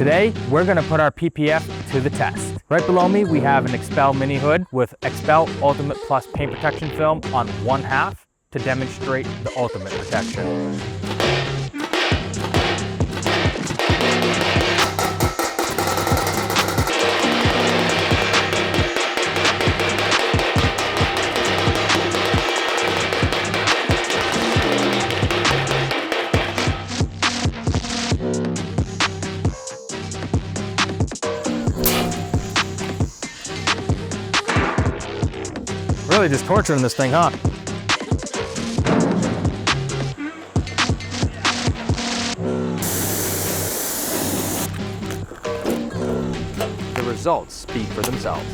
Today, we're gonna put our PPF to the test. Right below me, we have an XPEL mini hood with XPEL Ultimate Plus Paint Protection Film on 1/2 to demonstrate the ultimate protection. Really just torturing this thing, huh? The results speak for themselves.